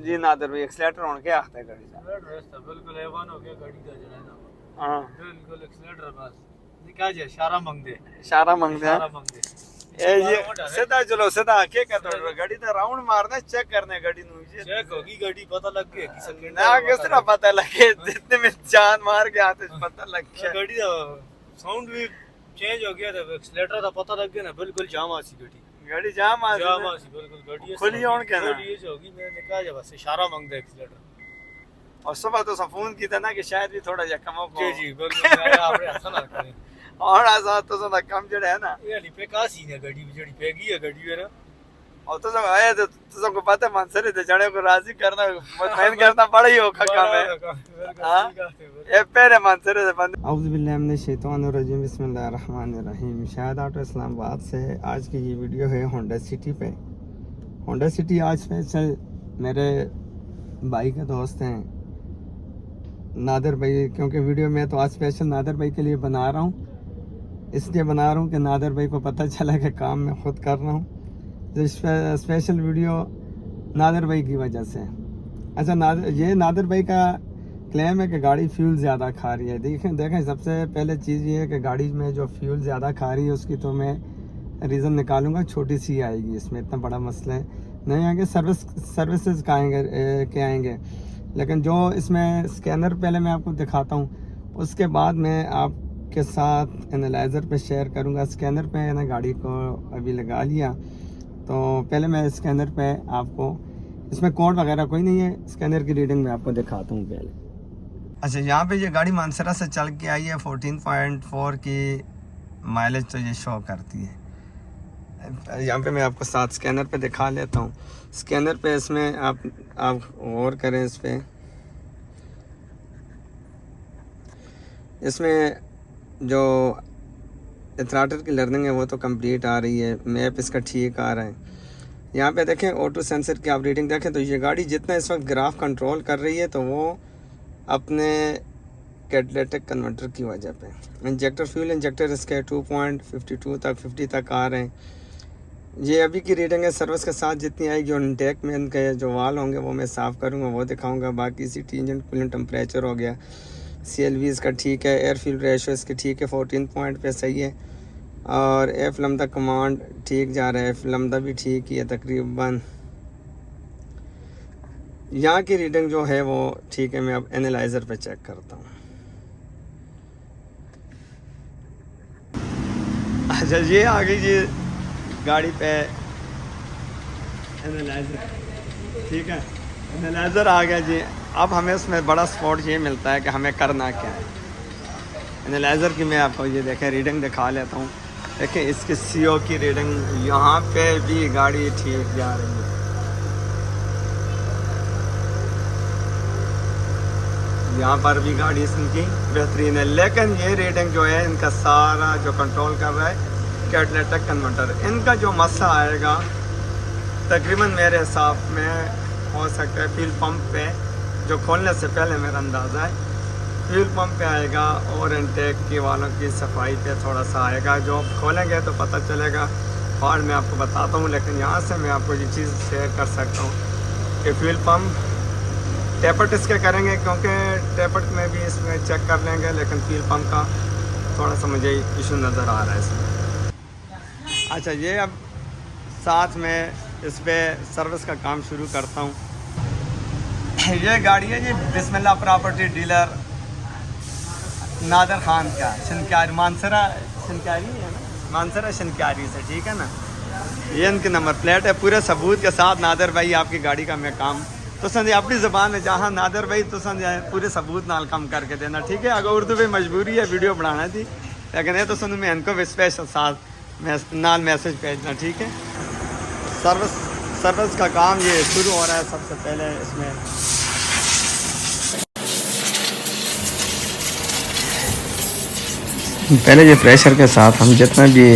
जी नादर भाई एक्सीलेटर होने के आखते गाड़ी सा बिल्कुल एवन हो गया गाड़ी का जो है ना हां बिल्कुल एक्सीलेटर बस क्या जे इशारा मांग दे ए ये सीधा चलो सीधा के कर दो गाड़ी तो राउंड मारना चेक करने गाड़ी नु चेक होगी गाड़ी पता लग गया कि सेकंड ना किस तरह पता लगे जितने में जान मार के आते पता लग गया गाड़ी का साउंड भी चेंज हो गया था एक्सीलेटर का पता लग गया ना बिल्कुल जाम आ सी गाड़ी जाम आ बिल्कुल गाड़ी खुली होन के ना ये जो होगी मैंने कहा जब बस इशारा मांग दे एक्सीलेटर और सुबह तो फोन की था ना कि शायद भी थोड़ा जा कम हो जी बिल्कुल आपने ऐसा ना करें और आजा तो सा कम जड़ा है ना ये लिपे का सीन है गाड़ी जड़ी पेगी है गाड़ी है ना और तो सब आए तो सबको पता है मंसरे थे जड़े को राजी करना मुतमईन करना पड़ा ही हो काम है हां ये पहले मंसरे से बंद औज़ु बिल्लाहि मिनश शैतानिर रजीम बिस्मिल्लाहिर रहमानिर रहीम शायद ऑटो इस्लामाबाद से आज की ये वीडियो है होंडा सिटी पे। होंडा सिटी आज स्पेशल मेरे भाई के दोस्त हैं नादर भाई, क्योंकि वीडियो में तो आज स्पेशल नादर भाई के लिए बना रहा हूँ, इसलिए बना रहा हूँ कि नादर भाई को पता चला कि काम मैं खुद कर रहा हूँ, तो स्पेशल वीडियो नादर भाई की वजह से। अच्छा नादर भाई का क्लेम है कि गाड़ी फ्यूल ज़्यादा खा रही है। देखें सबसे पहले चीज़ ये है कि गाड़ी में जो फ्यूल ज़्यादा खा रही है उसकी तो मैं रीज़न निकालूंगा, छोटी सी आएगी, इसमें इतना बड़ा मसला है नहीं आएंगे, सर्विसेज का आएंगे लेकिन जो इसमें स्कैनर पहले मैं आपको दिखाता हूँ, उसके बाद मैं आपके साथ एनालाइज़र पे शेयर करूँगा। स्कैनर पे ना गाड़ी को अभी लगा लिया, तो पहले मैं स्कैनर पे आपको, इसमें कोड वगैरह कोई नहीं है, स्कैनर की रीडिंग मैं आपको दिखाता हूँ पहले। अच्छा यहाँ पे ये गाड़ी मानसरा से चल के आई है, 14.4 की माइलेज तो ये शो करती है। यहाँ पे मैं आपको साथ स्कैनर पे दिखा लेता हूँ। स्कैनर पे इसमें आप गौर करें, इस पे इसमें जो थ्रॉटल की लर्निंग है वो तो कंप्लीट आ रही है, मैप इसका ठीक आ रहा है। यहाँ पे देखें ऑटो सेंसर की आप रीडिंग देखें तो ये गाड़ी जितना इस वक्त ग्राफ कंट्रोल कर रही है तो वो अपने कैटलिटिक कन्वर्टर की वजह पे। इंजेक्टर फ्यूल इंजेक्टर इसके 2.52 तक 50 तक आ रहे हैं। ये अभी की रीडिंग है, सर्विस के साथ जितनी आएगी और इंटेक में इनके जो वाल होंगे वो मैं साफ़ करूँगा, वो दिखाऊँगा। बाकी सीटी इंजन कूलेंट टेम्परेचर हो गया, CLV इसका ठीक है, एयर फ्यूल रेशो इसकी ठीक है, 14 पॉइंट पे सही है, और एफ लम्दा कमांड ठीक जा रहा है, एफ लम्दा भी ठीक ही है तकरीबन। यहाँ की रीडिंग जो है वो ठीक है। मैं अब एनालाइज़र पे चेक करता हूँ। अच्छा ये आ गई जी गाड़ी पे एनालाइज़र, ठीक है, एनालाइज़र आ गया जी। अब हमें उसमें बड़ा स्पॉट ये मिलता है कि हमें करना क्या है। एनालाइज़र की मैं आपको ये देखें रीडिंग दिखा लेता हूँ। देखें इसकी CO की रीडिंग, यहाँ पे भी गाड़ी ठीक जा रही है, यहाँ पर भी गाड़ी इनकी बेहतरीन है, लेकिन ये रीडिंग जो है इनका सारा जो कंट्रोल कर रहा है कैटलिटिक कन्वर्टर, इनका जो मसला आएगा तकरीबन मेरे हिसाब में हो सकता है फ्यूल पंप पे, जो खोलने से पहले मेरा अंदाज़ा है फ्यूल पंप पे आएगा, और इनटेक की वालों की सफाई पे थोड़ा सा आएगा। जो खोलेंगे तो पता चलेगा, और मैं आपको बताता हूँ। लेकिन यहाँ से मैं आपको ये चीज़ शेयर कर सकता हूँ कि फ्यूल पंप टेपर्ट इसके करेंगे, क्योंकि टेपर्ट में भी इसमें चेक कर लेंगे, लेकिन फ्यूल पंप का थोड़ा सा मुझे इशू नज़र आ रहा है इसमें। अच्छा ये अब साथ में इस पर सर्विस का काम शुरू करता हूँ। ये गाड़ी है जी बिस्मिल्लाह प्रॉपर्टी डीलर नादर खान का, शनकारी मानसरा शनकारी है ना, मानसरा शनकारी से, ठीक है ना। ये इनकी नंबर प्लेट है, पूरे सबूत के साथ नादर भाई आपकी गाड़ी का मैं काम तो समझे अपनी ज़बान में, जहाँ नादर भाई तो समझे पूरे सबूत नाल कम करके देना, ठीक है। अगर उर्दू में मजबूरी है वीडियो बनाना थी, लेकिन ये तो सुनूँ मैं इनको भी स्पेशल साथ नाल मैसेज भेजना, ठीक है। सर्विस का काम ये शुरू हो रहा है। सबसे पहले इसमें ये प्रेशर के साथ हम जितना भी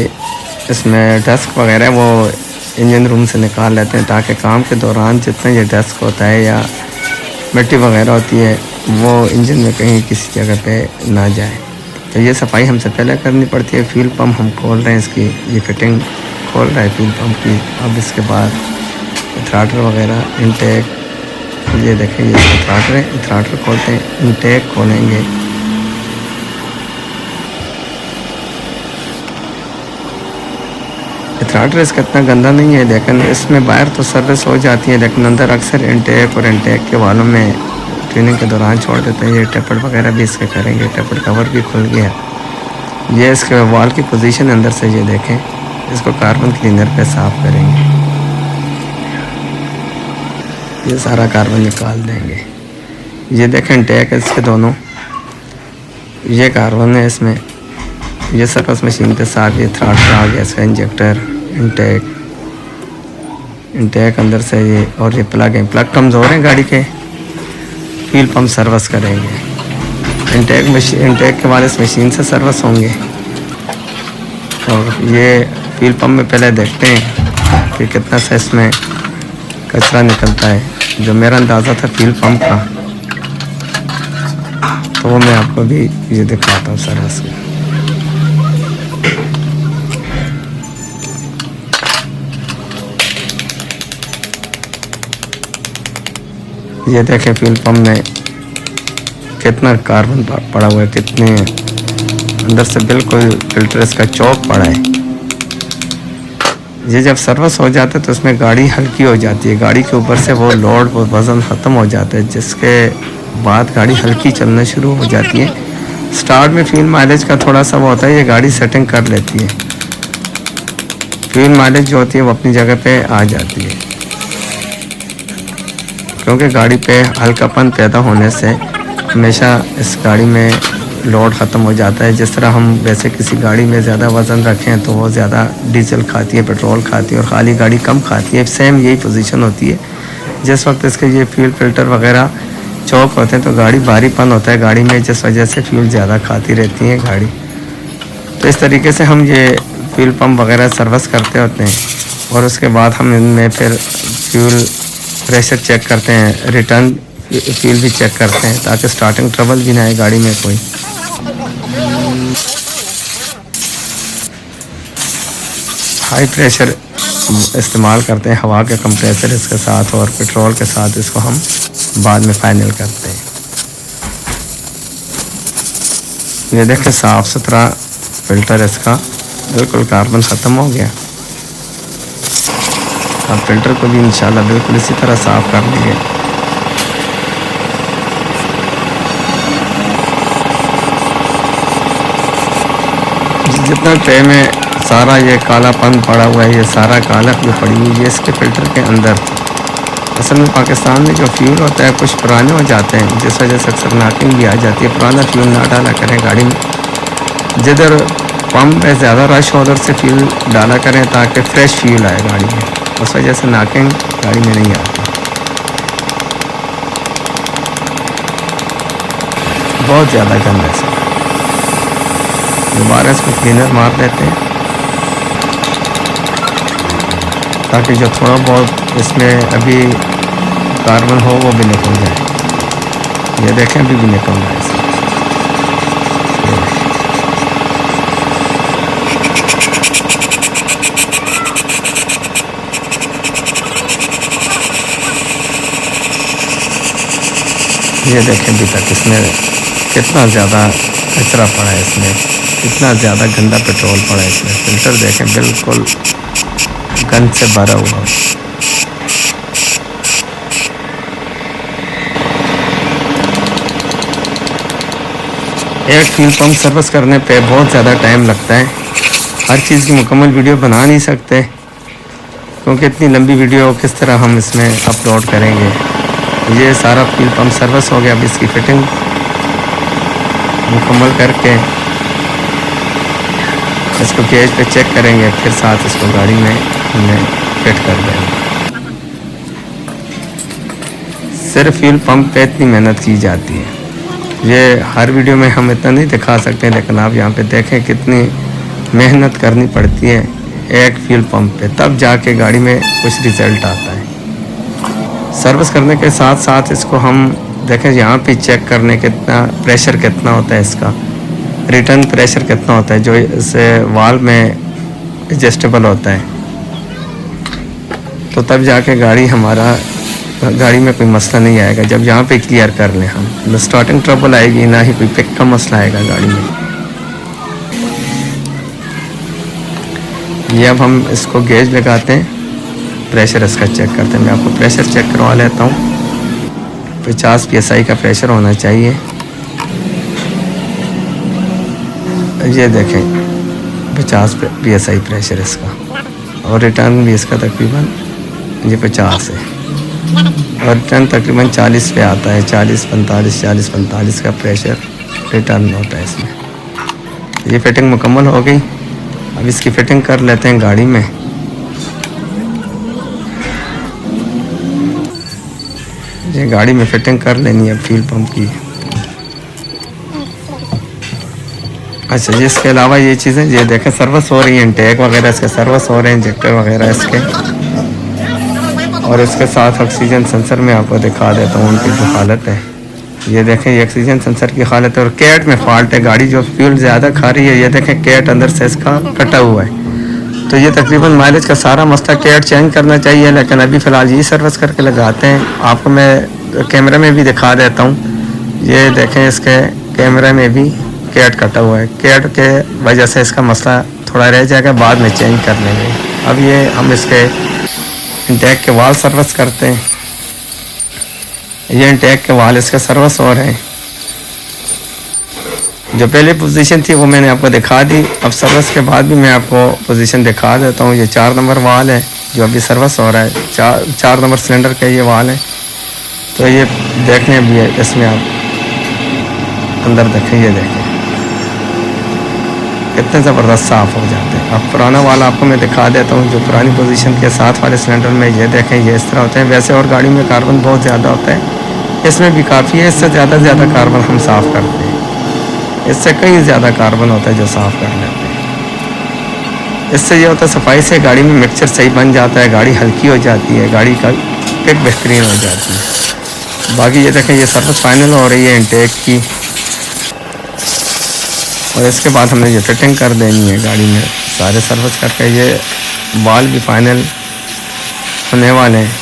इसमें डस्ट वगैरह है वो इंजन रूम से निकाल लेते हैं, ताकि काम के दौरान जितना ये डस्ट होता है या मिट्टी वगैरह होती है वो इंजन में कहीं किसी जगह पे ना जाए। तो ये सफाई हमसे पहले करनी पड़ती है। फ्यूल पंप हम खोल रहे हैं, इसकी ये फिटिंग खोल रहा है फ्यूल पंप की। अब इसके बाद थ्रॉटल वगैरह इनटेक ये देखें, ये थ्राटल है, थ्राटल खोलते हैं, इनटेक खोलेंगे। थ्राटल इसका इतना गंदा नहीं है, लेकिन इसमें बाहर तो सर्विस हो जाती है, लेकिन अंदर अक्सर इनटेक और इनटेक के वालों में ट्रेनिंग के दौरान छोड़ देते हैं। ये टेपर वगैरह भी इसके करेंगे, टेपर कवर भी खुल गया। ये इसके वाल की पोजीशन अंदर से ये देखें, इसको कार्बन क्लीनर पे साफ करेंगे। ये सारा कार्बन निकाल देंगे। ये देखें इनटेक है इसके दोनों, ये कार्बन है इसमें। ये सर्विस मशीन के साथ ये थ्राटल आ गया, इसका इंजेक्टर, इनटेक अंदर से ये, और ये प्लग है, प्लग कमज़ोर है गाड़ी के। फ्यूल पंप सर्विस करेंगे, इनटेक के बाद इस मशीन से सर्विस होंगे। और ये फ्यूल पंप में पहले देखते हैं कि कितना सा इसमें कचरा निकलता है। जो मेरा अंदाज़ा था फ्यूल पंप का, तो वो मैं आपको भी ये दिखाता हूँ सर्विस में। ये देखें फ्यूल पंप में कितना कार्बन पड़ा हुआ है, कितने अंदर से बिल्कुल फिल्टर इसका चौक पड़ा है। ये जब सर्विस हो जाता है तो इसमें गाड़ी हल्की हो जाती है, गाड़ी के ऊपर से वो लोड, वो वज़न ख़त्म हो जाता है, जिसके बाद गाड़ी हल्की चलना शुरू हो जाती है। स्टार्ट में फ्यूल माइलेज का थोड़ा सा वो होता है, ये गाड़ी सेटिंग कर लेती है। फ्यूल माइलेज जो होती है वो अपनी जगह पे आ जाती है, क्योंकि गाड़ी पे हल्कापन पैदा होने से हमेशा इस गाड़ी में लोड ख़त्म हो जाता है। जिस तरह हम वैसे किसी गाड़ी में ज़्यादा वज़न रखें तो वो ज़्यादा डीजल खाती है, पेट्रोल खाती है, और खाली गाड़ी कम खाती है। सेम यही पोजीशन होती है। जिस वक्त इसके ये फ्यूल फिल्टर वगैरह चौक होते हैं तो गाड़ी भारीपन होता है गाड़ी में, जिस वजह से फ्यूल ज़्यादा खाती रहती है गाड़ी। तो इस तरीके से हम ये फ्यूल पम्प वगैरह सर्विस करते होते हैं, और उसके बाद हम इनमें फिर फ्यूल प्रेशर चेक करते हैं, रिटर्न फ्यूल भी चेक करते हैं, ताकि स्टार्टिंग ट्रबल भी ना आए गाड़ी में कोई। हाई प्रेशर इस्तेमाल करते हैं, हवा के कंप्रेसर इसके साथ, और पेट्रोल के साथ इसको हम बाद में फाइनल करते हैं। ये देखें साफ़ सुथरा फ़िल्टर इसका, बिल्कुल कार्बन ख़त्म हो गया। अब फ़िल्टर को भी इंशाल्लाह बिल्कुल इसी तरह साफ़ कर लेंगे। जितना ट्रे में सारा ये कालापन पड़ा हुआ है, ये सारा कालक जो पड़ी हुई है इसके फ़िल्टर के अंदर। असल में पाकिस्तान में जो फ्यूल होता है कुछ पुराने हो जाते हैं, जिस वजह से अक्सर नाकिंग भी आ जाती है। पुराना फ्यूल ना डाला करें गाड़ी में, जिधर पंप में ज़्यादा रश हो उधर से फ्यूल डाला करें, ताकि फ्रेश फ्यूल आए गाड़ी में। उस वजह से नाकिंग गाड़ी में नहीं आती। बहुत ज़्यादा गंदा है। दोबारा इसको क्लीनर मार देते हैं, ताकि जो थोड़ा बहुत इसमें अभी कार्बन हो वो भी निकल जाए। ये देखें अभी भी निकल रहा है इसमें। ये देखें अभी तक इसमें कितना ज़्यादा कचरा पड़ा है, इसमें कितना ज़्यादा गंदा पेट्रोल पड़ा है इसमें। फ़िल्टर देखें बिल्कुल गंद से भरा हुआ। एक फ्यूल पंप सर्विस करने पे बहुत ज़्यादा टाइम लगता है। हर चीज़ की मुकम्मल वीडियो बना नहीं सकते, क्योंकि इतनी लंबी वीडियो किस तरह हम इसमें अपलोड करेंगे। ये सारा फ्यूल पंप सर्विस हो गया। अब इसकी फिटिंग मुकम्मल करके इसको गेज पे चेक करेंगे, फिर साथ इसको गाड़ी में हमने फिट कर देंगे। सिर्फ फ्यूल पंप पे इतनी मेहनत की जाती है। ये हर वीडियो में हम इतना नहीं दिखा सकते, लेकिन आप यहाँ पे देखें कितनी मेहनत करनी पड़ती है एक फ्यूल पंप पे, तब जाके गाड़ी में कुछ रिज़ल्ट आता है। सर्विस करने के साथ साथ इसको हम देखें यहाँ पे चेक करने कितना प्रेशर कितना होता है इसका, रिटर्न प्रेशर कितना होता है, जो इससे वाल्व में एडजस्टेबल होता है। तो तब जाके गाड़ी हमारा गाड़ी में कोई मसला नहीं आएगा जब यहाँ पे क्लियर कर लें हम। न स्टार्टिंग ट्रबल आएगी, ना ही कोई पिक का मसला आएगा गाड़ी में। ये अब हम इसको गेज लगाते हैं, प्रेशर इसका चेक करते हैं। मैं आपको प्रेशर चेक करवा लेता हूँ। 50 PSI का प्रेशर होना चाहिए। ये देखें 50 PSI प्रेशर इसका, और रिटर्न भी इसका तकरीबन ये 50 है, और रिटर्न तकरीबन 40 पे आता है। 40-45 का प्रेशर रिटर्न होता है इसमें। ये फिटिंग मुकम्मल हो गई। अब इसकी फिटिंग कर लेते हैं गाड़ी में। ये गाड़ी में फिटिंग कर लेनी है फ्यूल पंप की। अच्छा जी, इसके अलावा ये चीज़ें ये देखें सर्विस हो रही है, इंटेक वगैरह इसके सर्विस हो रहे हैं, इंजेक्टर वगैरह इसके। और इसके साथ ऑक्सीजन सेंसर में आपको दिखा देता हूँ उनकी जो हालत है। ये देखें ये ऑक्सीजन सेंसर की हालत है। और कैट में फॉल्ट है, गाड़ी जो फ्यूल ज़्यादा खा रही है। ये देखें कैट अंदर से इसका कटा हुआ है। तो ये तकरीबन माइलेज का सारा मसला, कैट चेंज करना चाहिए, लेकिन अभी फ़िलहाल ये सर्विस करके लगाते हैं। आपको मैं कैमरे में भी दिखा देता हूँ। ये देखें इसके कैमरे में भी कैट कटा हुआ है। कैट के वजह से इसका मसला थोड़ा रह जाएगा, बाद में चेंज कर लेंगे। अब ये हम इसके इंटेक के वाल सर्विस करते हैं। ये इंटेक के वाल इसके सर्विस हो रहे हैं। जो पहले पोजीशन थी वो मैंने आपको दिखा दी। अब सर्विस के बाद भी मैं आपको पोजीशन दिखा देता हूँ। ये 4 नंबर वाल है जो अभी सर्विस हो रहा है। 4 नंबर सिलेंडर का ये वाल है। तो ये देखने भी है, इसमें आप अंदर देखें, ये देखें कितने ज़बरदस्त साफ़ हो जाते हैं। अब पुराना वाला आपको मैं दिखा देता हूँ, जो पुरानी पोजीशन के साथ वाले सिलेंडर में ये देखें, ये इस तरह होते हैं। वैसे और गाड़ी में कार्बन बहुत ज़्यादा होता है, इसमें भी काफ़ी है। इससे ज़्यादा कार्बन हम साफ़ करते हैं, इससे कहीं ज़्यादा कार्बन होता है जो साफ़ कर लेते हैं। इससे ये होता है सफाई से गाड़ी में मिक्सचर सही बन जाता है, गाड़ी हल्की हो जाती है, गाड़ी का पिक बेहतरीन हो जाती है। बाकी ये देखें ये सर्विस फाइनल हो रही है इंटेक की, और इसके बाद हमने ये फिटिंग कर देनी है गाड़ी में सारे सर्विस करके। ये बाल भी फाइनल होने वाले हैं।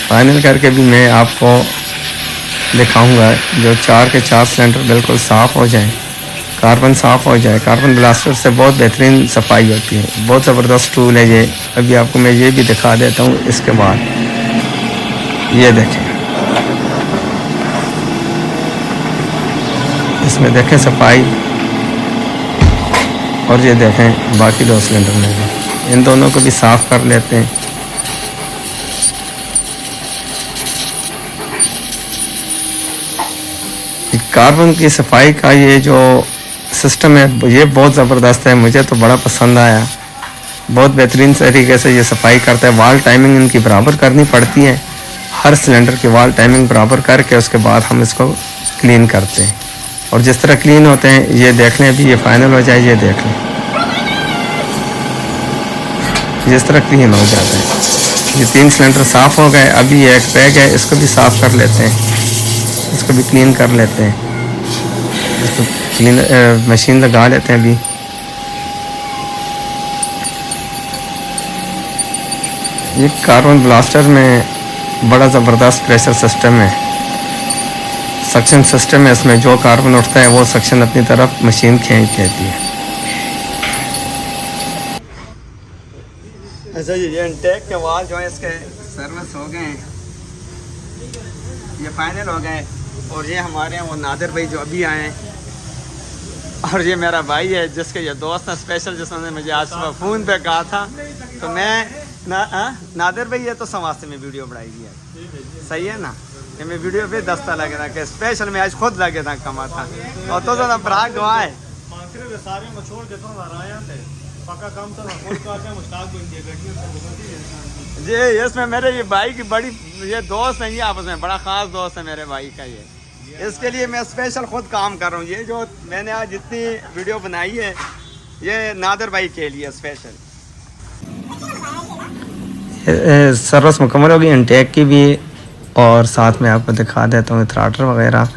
फाइनल करके भी मैं आपको दिखाऊंगा जो 4 के 4 सिलेंडर बिल्कुल साफ़ हो जाएं, कार्बन साफ़ हो जाए। कार्बन ब्लास्टर से बहुत बेहतरीन सफाई होती है, बहुत ज़बरदस्त टूल है ये। अभी आपको मैं ये भी दिखा देता हूँ। इसके बाद ये देखें, इसमें देखें सफाई, और ये देखें बाकी 2 सिलेंडर में भी। इन दोनों को भी साफ़ कर लेते हैं। कार्बन की सफाई का ये जो सिस्टम है ये बहुत ज़बरदस्त है, मुझे तो बड़ा पसंद आया। बहुत बेहतरीन तरीके से ये सफाई करता है। वाल टाइमिंग इनकी बराबर करनी पड़ती है, हर सिलेंडर की वाल टाइमिंग बराबर करके उसके बाद हम इसको क्लीन करते हैं। और जिस तरह क्लीन होते हैं ये देख लें, अभी ये फाइनल हो जाए, ये देख लें जिस तरह क्लीन हो जाता है। ये 3 सिलेंडर साफ़ हो गए। अभी ये एक बैग है, इसको भी साफ़ कर लेते हैं, इसको भी क्लीन कर लेते हैं। इसको क्लीन मशीन लगा लेते हैं। अभी ये कार्बन ब्लास्टर में बड़ा ज़बरदस्त प्रेशर सिस्टम है, सक्शन सिस्टम है। इसमें जो कार्बन उठता है वो सक्शन अपनी तरफ मशीन खींच लेती है। अच्छा जी, ये इंटेक के वाल जो है इसके सर्विस हो गए हैं, ये फाइनल हो गए। और ये हमारे हैं वो नादिर भाई जो अभी आए हैं, और ये मेरा भाई है जिसके ये दोस्त है स्पेशल, जिसने मुझे आज सुबह फ़ोन पे कहा था। तो मैं नादिर भाई ये तो समाज में वीडियो बनाई है, सही है ना। ये मैं वीडियो पे दस्ता लगे था कि स्पेशल मैं आज खुद लगे था कमा था, और तो ज़्यादा बड़ा गवाह है। सारे में छोड़ देता हूँ पक्का काम तो खुद करते हैं, मुश्ताक बन गया जी। इसमें मेरे ये भाई की बड़ी ये दोस्त है, ये आपस में बड़ा ख़ास दोस्त है मेरे भाई का। ये इसके लिए मैं स्पेशल खुद काम कर रहा हूँ। ये जो मैंने आज जितनी वीडियो बनाई है ये नादिर भाई के लिए स्पेशल। सर्विस मुकम्मल होगी इंटेक की भी, और साथ में आपको दिखा देता हूँ थ्राटर वगैरह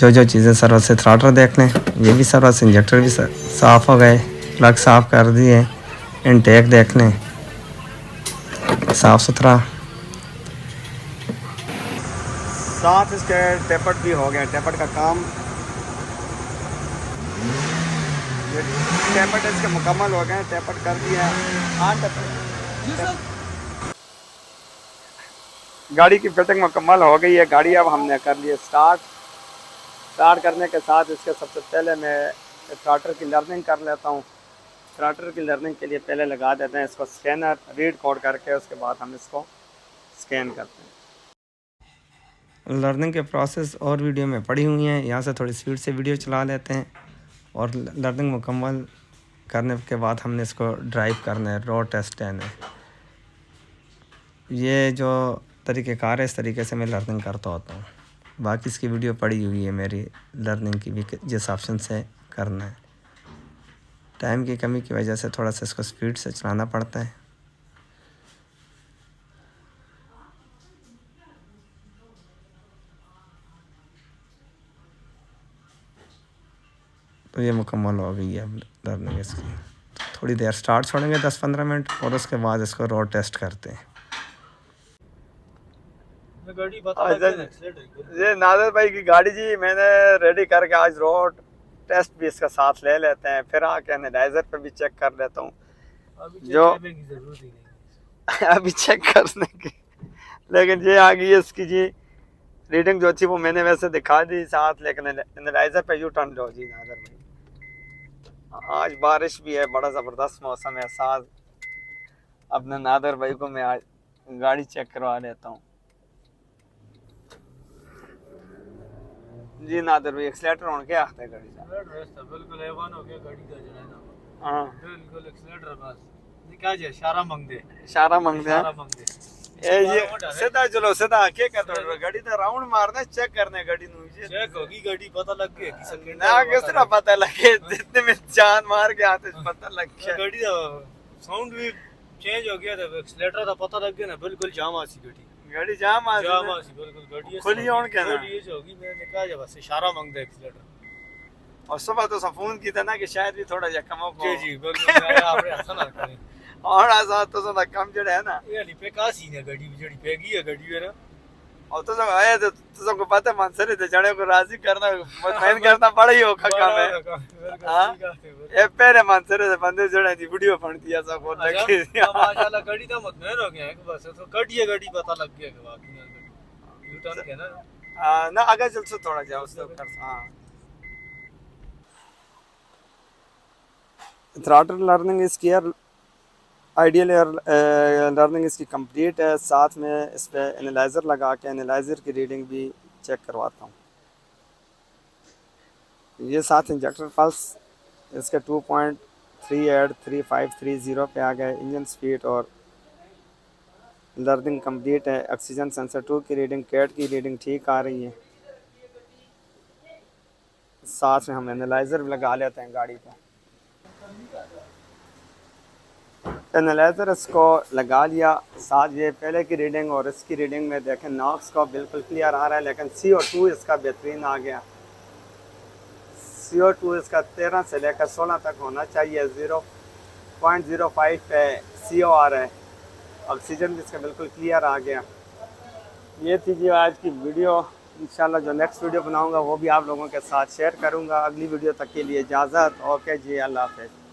जो चीज़ें सर्विस से। थ्राटर देख लें, ये भी सर्विस, इंजेक्टर भी साफ़ हो गए, प्लग साफ़ कर दिए। इंटेक देख लें, साफ़ सुथरा। साथ इसके टेपट भी हो गया, टेपट का काम, ये टेपट इसके मुकम्मल हो गए, टेपट कर दिया। गाड़ी की फिटिंग मुकम्मल हो गई है। गाड़ी अब हमने कर ली स्टार्ट करने के साथ इसके सबसे पहले मैं स्टार्टर की लर्निंग कर लेता हूँ। स्टार्टर की लर्निंग के लिए पहले लगा देते हैं इसको स्कैनर, रीड कोड करके उसके बाद हम इसको स्कैन करते हैं। लर्निंग के प्रोसेस और वीडियो में पड़ी हुई हैं, यहाँ से थोड़ी स्पीड से वीडियो चला लेते हैं और लर्निंग मुकम्मल करने के बाद हमने इसको ड्राइव करना है, रोड टेस्ट देना है। ये जो तरीक़ेकार है इस तरीके से मैं लर्निंग करता होता हूँ। बाकी इसकी वीडियो पड़ी हुई है मेरी लर्निंग की भी, जिस ऑप्शन से करना है। टाइम की कमी की वजह से थोड़ा सा इसको स्पीड से चलाना पड़ता है। तो ये मुकम्मल हो गई है अब लर्निंग इसकी। थोड़ी देर स्टार्ट छोड़ेंगे 10-15 मिनट और उसके बाद इसको रोड टेस्ट करते हैं। ये नादिर भाई की गाड़ी जी मैंने रेडी करके आज रोड टेस्ट भी इसका साथ ले लेते हैं, फिर आके एनालाइजर पे भी चेक कर लेता हूँ जो अभी चेक करने की। लेकिन ये आ गई इसकी जी रीडिंग जो थी वो मैंने वैसे दिखा दी साथ, लेकिन एनालाइजर पे यू टर्न लो जी नादिर भाई। आज बारिश भी है, बड़ा ज़बरदस्त मौसम है साथ। अपने नादिर भाई को मैं आज गाड़ी चेक करवा लेता हूँ जी। नादिर भाई एक्सीलेटर ऑन क्या आता है गाड़ी का? बिल्कुल एवन हो गया गाड़ी का जो है ना। हाँ बिल्कुल एक्सीलेटर बस क्या जे इशारा मांग दे ये सीधा चलो सीधा क्या कहते हो गाड़ी दा राउंड मारना चेक करने गाड़ी नु जी चेक होगी गाड़ी पता लग गया कि सेकंड ना किस तरह पता लगे जितने में जान मार के आते पता लग गया। गाड़ी दा साउंड भी चेंज हो गया था, एक्सीलेटर दा पता लग गया ना। बिल्कुल जाम आसी गाड़ी जाम आसी बिल्कुल गाड़ी खुली ऑन क्या ना ये होगी। मैंने कहा जब बस इशारा मांगदा एक्सीलेटर। और सुबह तो फोन की था ना कि शायद भी थोड़ा जा कम हो जी बिल्कुल मैं आपने हसन ना करें और आजाद तो सुना कम जड़ा है ना ये नहीं पे का सीन है गाड़ी जड़ी पे गई है गाड़ी है ना। और तो सब आए तो सबको पता है मानसरे थे जड़े को राजी करना मुतमईन करना पड़ा ही हो काम है। हां ये पहले मानसरे से बंदे जड़े थी वीडियो बन दिया सब को लगी माशाल्लाह गाड़ी तो मुतमईन हो गया है कि बस तो गाड़ी है गाड़ी पता लग गया कि वाकई यू टर्न के ना। हां ना आगे चल सो थोड़ा जाओ उसको कर। हां throttle learning is clear, ideal learning इसकी कंप्लीट है। साथ में इस पर एनालाइज़र लगा के एनालाइज़र की रीडिंग भी चेक करवाता हूँ। ये साथ इंजेक्टर पल्स इसके 2.383530 पे आ गए। इंजन स्पीड और लर्निंग कंप्लीट है। ऑक्सीजन सेंसर 2 की रीडिंग, कैट की रीडिंग ठीक आ रही है। साथ में हम एनालाइज़र भी लगा लेते हैं गाड़ी पर। एनालाइज़र इसको लगा लिया, साथ ये पहले की रीडिंग और इसकी रीडिंग में देखें नॉक्स का बिल्कुल क्लियर आ रहा है, लेकिन CO2 इसका बेहतरीन आ गया। CO2 इसका 13 से लेकर 16 तक होना चाहिए। 0.05 पे CO आ रहा है। ऑक्सीजन भी इसका बिल्कुल क्लियर आ गया। ये थी जी आज की वीडियो। इंशाल्लाह जो नेक्स्ट वीडियो बनाऊंगा वो भी आप लोगों के साथ शेयर करूंगा। अगली वीडियो तक के लिए इजाज़त। ओके जी, अल्लाह हाफ़िज़।